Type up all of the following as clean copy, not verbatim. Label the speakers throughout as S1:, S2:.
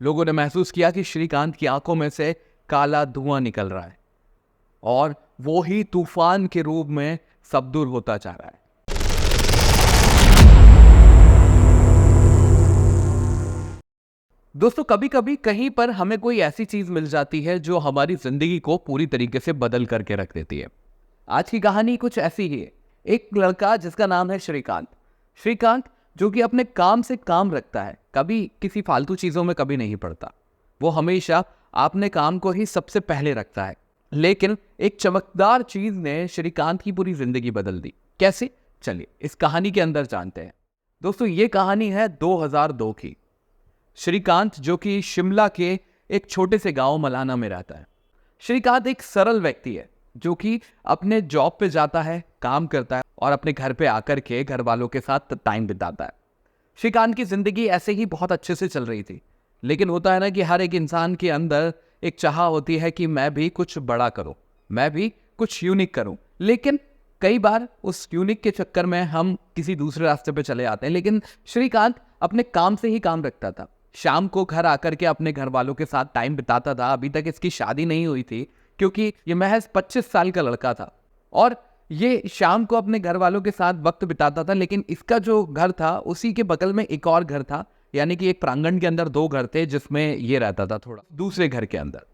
S1: लोगों ने महसूस किया कि श्रीकांत की आंखों में से काला धुआं निकल रहा है और वो ही तूफान के रूप में सब दूर होता जा रहा है। दोस्तों, कभी कभी कहीं पर हमें कोई ऐसी चीज मिल जाती है जो हमारी जिंदगी को पूरी तरीके से बदल करके रख देती है। आज की कहानी कुछ ऐसी ही है। एक लड़का जिसका नाम है श्रीकांत। श्रीकांत जो कि अपने काम से काम रखता है, कभी किसी फालतू चीजों में कभी नहीं पड़ता। वो हमेशा अपने काम को ही सबसे पहले रखता है। लेकिन एक चमकदार चीज ने श्रीकांत की पूरी जिंदगी बदल दी। कैसे? चलिए इस कहानी के अंदर जानते हैं। दोस्तों, ये कहानी है 2002 की। श्रीकांत जो कि शिमला के एक छोटे से गांव मलाना में रहता है। श्रीकांत एक सरल व्यक्ति है जो कि अपने जॉब पे जाता है, काम करता है और अपने घर पे आकर के घर वालों के साथ टाइम बिताता है। श्रीकांत की जिंदगी ऐसे ही बहुत अच्छे से चल रही थी। लेकिन होता है ना कि हर एक इंसान के अंदर एक चाह होती है कि मैं भी कुछ बड़ा करूं, मैं भी कुछ यूनिक करूं। लेकिन कई बार उस यूनिक के चक्कर में हम किसी दूसरे रास्ते पे चले आते हैं। लेकिन श्रीकांत अपने काम से ही काम रखता था। शाम को घर आकर के अपने घर वालों के साथ टाइम बिताता था। अभी तक इसकी शादी नहीं हुई थी क्योंकि ये महज 25 साल का लड़का था और ये शाम को अपने घर वालों के साथ वक्त बिताता था। लेकिन इसका जो घर था उसी के बगल में एक और घर था, यानी कि एक प्रांगण के अंदर 2 घर थे जिसमें ये रहता था थोड़ा दूसरे घर के अंदर।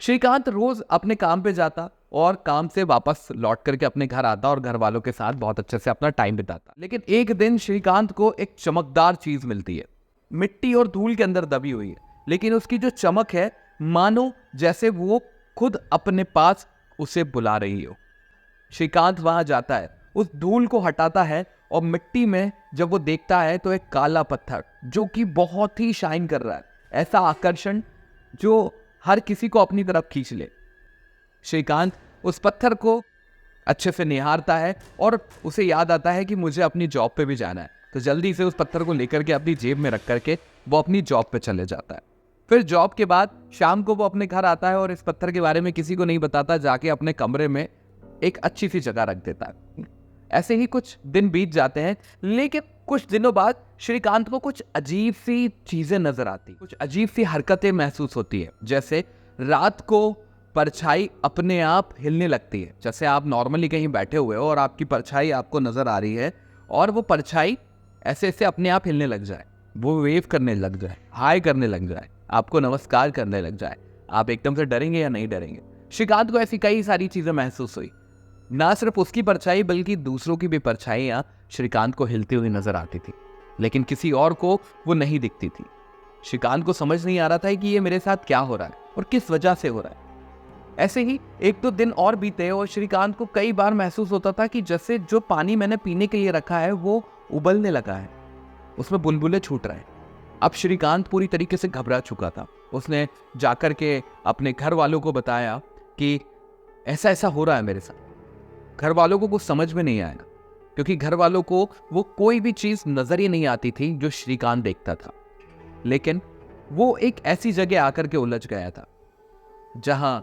S1: श्रीकांत रोज अपने काम पे जाता और काम से वापस लौट करके अपने घर आता और घर वालों के साथ बहुत अच्छे से अपना टाइम बिताता। लेकिन एक दिन श्रीकांत को एक चमकदार चीज मिलती है। मिट्टी और धूल के अंदर दबी हुई है, लेकिन उसकी जो चमक है मानो जैसे वो खुद अपने पास उसे बुला रही हो। श्रीकांत वहां जाता है, उस धूल को हटाता है और मिट्टी में जब वो देखता है तो एक काला पत्थर जो कि बहुत ही शाइन कर रहा है, ऐसा आकर्षण जो हर किसी को अपनी तरफ खींच ले। श्रीकांत उस पत्थर को अच्छे से निहारता है और उसे याद आता है कि मुझे अपनी जॉब पे भी जाना है। तो जल्दी से उस पत्थर को लेकर के अपनी जेब में रख करके वो अपनी जॉब पे चले जाता है। फिर जॉब के बाद शाम को वो अपने घर आता है और इस पत्थर के बारे में किसी को नहीं बताता, जाके अपने कमरे में एक अच्छी सी जगह रख देता है। ऐसे ही कुछ दिन बीत जाते हैं। लेकिन कुछ दिनों बाद श्रीकांत को कुछ अजीब सी चीजें नजर आती, कुछ अजीब सी हरकतें महसूस होती है। जैसे रात को परछाई अपने आप हिलने लगती है। जैसे आप नॉर्मली कहीं बैठे हुए हो और आपकी परछाई आपको नजर आ रही है और वो परछाई ऐसे ऐसे अपने आप हिलने लग जाए, वो वेव करने लग जाए, हाय करने लग जाए, आपको नमस्कार करने लग जाए। आप एकदम से डरेंगे या नहीं डरेंगे? श्रीकांत को ऐसी कई सारी चीजें महसूस हुई। ना सिर्फ उसकी परछाई बल्कि दूसरों की भी परछाइयां श्रीकांत को हिलती हुई नजर आती थी, लेकिन किसी और को वो नहीं दिखती थी। श्रीकांत को समझ नहीं आ रहा था कि ये मेरे साथ क्या हो रहा है और किस वजह से हो रहा है। ऐसे ही 1-2 दिन और बीते और श्रीकांत को कई बार महसूस होता था कि जैसे जो पानी मैंने पीने के लिए रखा है वो उबलने लगा है, उसमें बुलबुले छूट रहे हैं। अब श्रीकांत पूरी तरीके से घबरा चुका था। उसने जाकर के अपने घर वालों को बताया कि ऐसा ऐसा हो रहा है मेरे साथ। घर वालों को कुछ समझ में नहीं आएगा क्योंकि घर वालों को वो कोई भी चीज नजर ही नहीं आती थी जो श्रीकांत देखता था। लेकिन वो एक ऐसी जगह आकर के उलझ गया था जहां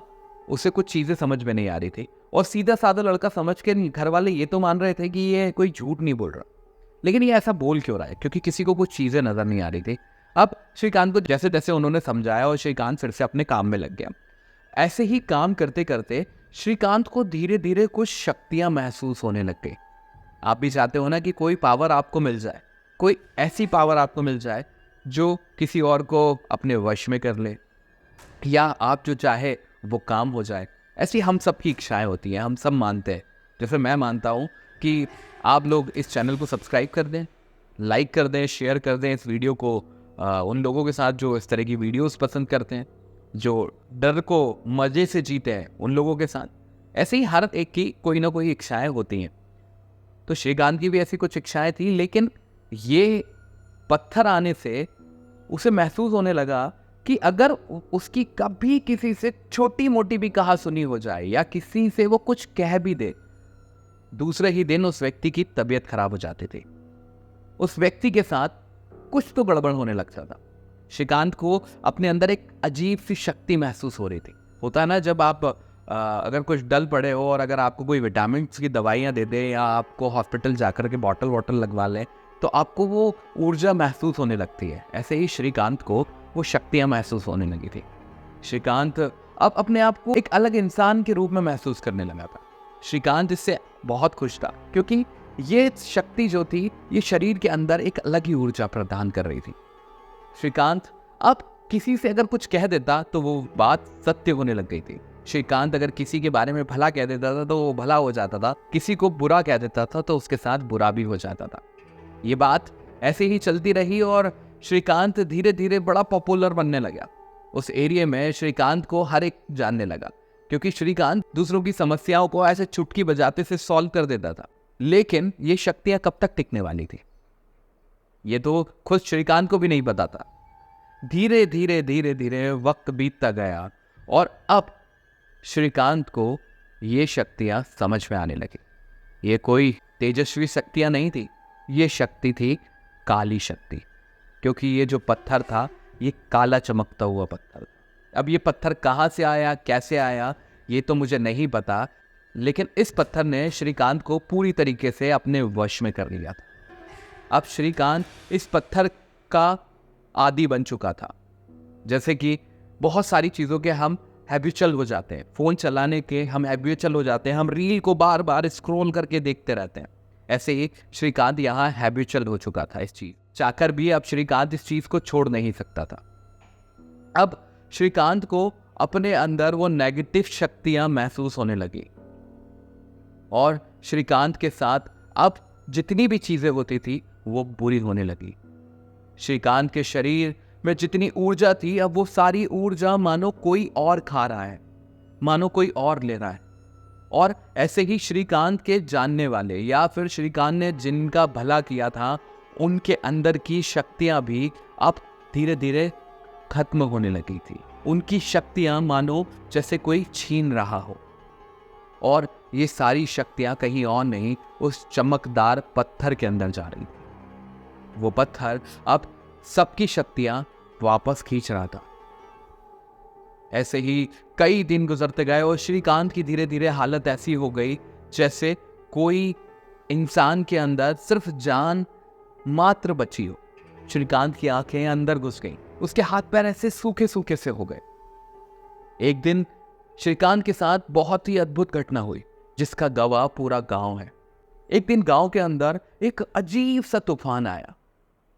S1: उसे कुछ चीजें समझ में नहीं आ रही थी और सीधा साधा लड़का समझ के घर वाले ये तो मान रहे थे कि ये कोई झूठ नहीं बोल रहा, लेकिन ये ऐसा बोल क्यों रहा है? क्योंकि किसी को कुछ चीजें नजर नहीं आ रही थी। अब श्रीकांत को जैसे तैसे उन्होंने समझाया और श्रीकांत फिर से अपने काम में लग गया। ऐसे ही काम करते करते श्रीकांत को धीरे धीरे कुछ शक्तियां महसूस होने लग गई। आप भी चाहते हो ना कि कोई पावर आपको मिल जाए, कोई ऐसी पावर आपको मिल जाए जो किसी और को अपने वश में कर ले, या आप जो चाहे वो काम हो जाए। ऐसी हम सब की इच्छाएं होती हैं, हम सब मानते हैं। जैसे मैं मानता हूं कि आप लोग इस चैनल को सब्सक्राइब कर दें, लाइक कर दें, शेयर कर दें इस वीडियो को उन लोगों के साथ जो इस तरह की वीडियोस पसंद करते हैं, जो डर को मज़े से जीते हैं उन लोगों के साथ। ऐसे ही हर एक की कोई ना कोई इच्छाएं होती हैं। तो श्रीकांत की भी ऐसी कुछ इच्छाएं थी, लेकिन ये पत्थर आने से उसे महसूस होने लगा कि अगर उसकी कभी किसी से छोटी मोटी भी कहा सुनी हो जाए या किसी से वो कुछ कह भी दे, दूसरे ही दिन उस व्यक्ति की तबीयत खराब हो जाती थी। उस व्यक्ति के साथ कुछ तो गड़बड़ होने लगता था। श्रीकांत को अपने अंदर एक अजीब सी शक्ति महसूस हो रही थी। होता है ना, जब आप अगर कुछ डल पड़े हो और अगर आपको कोई विटामिन की दवाइयाँ दे दे या आपको हॉस्पिटल जाकर के बॉटल लगवा लें तो आपको वो ऊर्जा महसूस होने लगती है। ऐसे ही श्रीकांत को वो शक्तियाँ महसूस होने लगी थी। श्रीकांत अब अपने आप को एक अलग इंसान के रूप में महसूस करने लगा था। श्रीकांत इससे बहुत खुश था क्योंकि ये शक्ति जो थी ये शरीर के अंदर एक अलग ही ऊर्जा प्रदान कर रही थी। श्रीकांत अब किसी से अगर कुछ कह देता तो वो बात सत्य होने लग गई थी। श्रीकांत अगर किसी के बारे में भला कह देता था तो वो भला हो जाता था, किसी को बुरा कह देता था तो उसके साथ बुरा भी हो जाता था। ये बात ऐसे ही चलती रही और श्रीकांत धीरे धीरे बड़ा पॉपुलर बनने लगा। उस एरिया में श्रीकांत को हर एक जानने लगा क्योंकि श्रीकांत दूसरों की समस्याओं को ऐसे चुटकी बजाते से सॉल्व कर देता था। लेकिन ये शक्तियां कब तक टिकने वाली थी ये तो खुद श्रीकांत को भी नहीं पता था। धीरे धीरे धीरे धीरे वक्त बीतता गया और अब श्रीकांत को ये शक्तियां समझ में आने लगी। ये कोई तेजस्वी शक्तियां नहीं थी, ये शक्ति थी काली शक्ति। क्योंकि ये जो पत्थर था ये काला चमकता हुआ पत्थर। अब ये पत्थर कहाँ से आया, कैसे आया, ये तो मुझे नहीं पता, लेकिन इस पत्थर ने श्रीकांत को पूरी तरीके से अपने वश में कर लिया था। अब श्रीकांत इस पत्थर का आदी बन चुका था। जैसे कि बहुत सारी चीज़ों के हम हैबिचुअल हो जाते हैं, फ़ोन चलाने के हम हैबिचुअल हो जाते हैं, हम रील को बार बार स्क्रॉल करके देखते रहते हैं। ऐसे ही श्रीकांत यहाँ हैबिचुअल हो चुका था इस चीज़ चाहकर भी। अब श्रीकांत इस चीज़ को छोड़ नहीं सकता था। अब श्रीकांत को अपने अंदर वो नेगेटिव शक्तियाँ महसूस होने लगी और श्रीकांत के साथ अब जितनी भी चीज़ें होती थी वो बुरी होने लगी। श्रीकांत के शरीर में जितनी ऊर्जा थी अब वो सारी ऊर्जा मानो कोई और खा रहा है, मानो कोई और ले रहा है। और ऐसे ही श्रीकांत के जानने वाले या फिर श्रीकांत ने जिनका भला किया था उनके अंदर की शक्तियां भी अब धीरे धीरे खत्म होने लगी थी। उनकी शक्तियां मानो जैसे कोई छीन रहा हो। और ये सारी शक्तियां कहीं और नहीं, उस चमकदार पत्थर के अंदर जा रही थी। वो पत्थर अब सबकी शक्तियां वापस खींच रहा था। ऐसे ही कई दिन गुजरते गए और श्रीकांत की धीरे धीरे हालत ऐसी हो गई जैसे कोई इंसान के अंदर सिर्फ जान मात्र बची हो। श्रीकांत की आंखें अंदर घुस गईं, उसके हाथ पैर ऐसे सूखे सूखे से हो गए। एक दिन श्रीकांत के साथ बहुत ही अद्भुत घटना हुई जिसका गवाह पूरा गांव है। एक दिन गांव के अंदर एक अजीब सा तूफान आया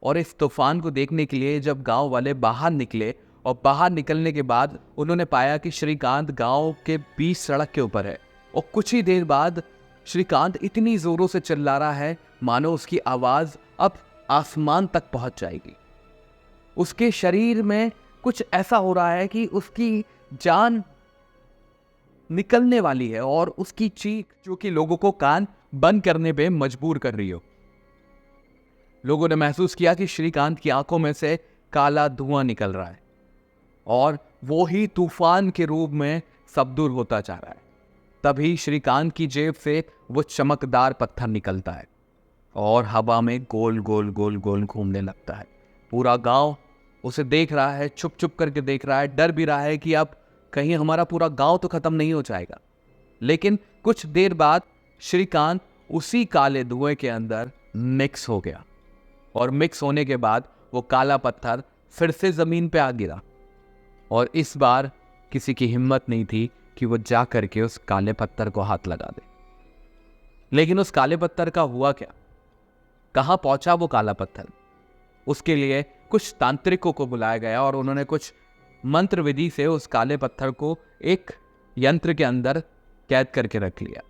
S1: और इस तूफान को देखने के लिए जब गांव वाले बाहर निकले और बाहर निकलने के बाद उन्होंने पाया कि श्रीकांत गांव के बीच सड़क के ऊपर है और कुछ ही देर बाद श्रीकांत इतनी जोरों से चिल्ला रहा है मानो उसकी आवाज अब आसमान तक पहुंच जाएगी। उसके शरीर में कुछ ऐसा हो रहा है कि उसकी जान निकलने वाली है और उसकी चीख जो कि लोगों को कान बंद करने पे मजबूर कर रही हो। लोगों ने महसूस किया कि श्रीकांत की आंखों में से काला धुआं निकल रहा है और वो ही तूफान के रूप में सब दूर होता जा रहा है। तभी श्रीकांत की जेब से वो चमकदार पत्थर निकलता है और हवा में गोल गोल गोल गोल घूमने लगता है। पूरा गांव उसे देख रहा है, छुप छुप करके देख रहा है, डर भी रहा है कि अब कहीं हमारा पूरा गांव तो खत्म नहीं हो जाएगा। लेकिन कुछ देर बाद श्रीकांत उसी काले धुएं के अंदर मिक्स हो गया और मिक्स होने के बाद वो काला पत्थर फिर से जमीन पे आ गिरा और इस बार किसी की हिम्मत नहीं थी कि वो जा करके उस काले पत्थर को हाथ लगा दे। लेकिन उस काले पत्थर का हुआ क्या, कहां पहुंचा वो काला पत्थर? उसके लिए कुछ तांत्रिकों को बुलाया गया और उन्होंने कुछ मंत्र विधि से उस काले पत्थर को एक यंत्र के अंदर कैद करके रख लिया।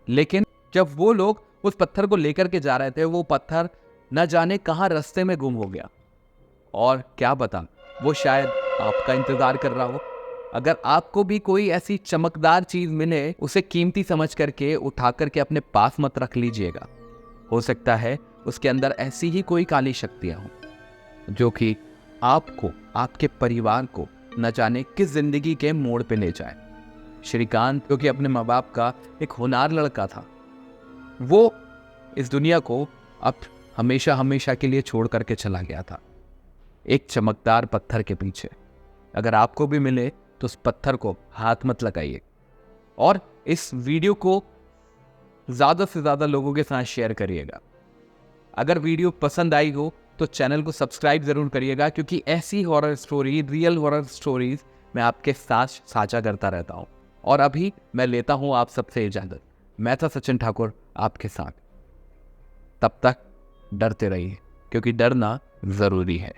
S1: लेकिन जब वो लोग उस पत्थर को लेकर के जा रहे थे वो पत्थर न जाने कहां रास्ते में गुम हो गया और क्या पता वो शायद आपका इंतजार कर रहा हो। अगर आपको भी कोई ऐसी चमकदार चीज मिले उसे कीमती समझ करके उठा करके अपने पास मत रख लीजिएगा। हो सकता है उसके अंदर ऐसी ही कोई काली शक्तियां हों जो कि आपको, आपके परिवार को न जाने किस जिंदगी के मोड़ पे ले जाए। श्रीकांत जो कि अपने माँ बाप का एक होनहार लड़का था, वो इस दुनिया को अब हमेशा हमेशा के लिए छोड़ करके चला गया था एक चमकदार पत्थर के पीछे। अगर आपको भी मिले तो उस पत्थर को हाथ मत लगाइए और इस वीडियो को ज़्यादा से ज़्यादा लोगों के साथ शेयर करिएगा। अगर वीडियो पसंद आई हो तो चैनल को सब्सक्राइब ज़रूर करिएगा, क्योंकि ऐसी horror story, real horror stories मैं आपके साथ साझा करता रहता हूँ। और अभी मैं लेता हूँ आप सबसे इजाज़त। मैं था सचिन ठाकुर आपके साथ। तब तक डरते रहिए, क्योंकि डरना ज़रूरी है।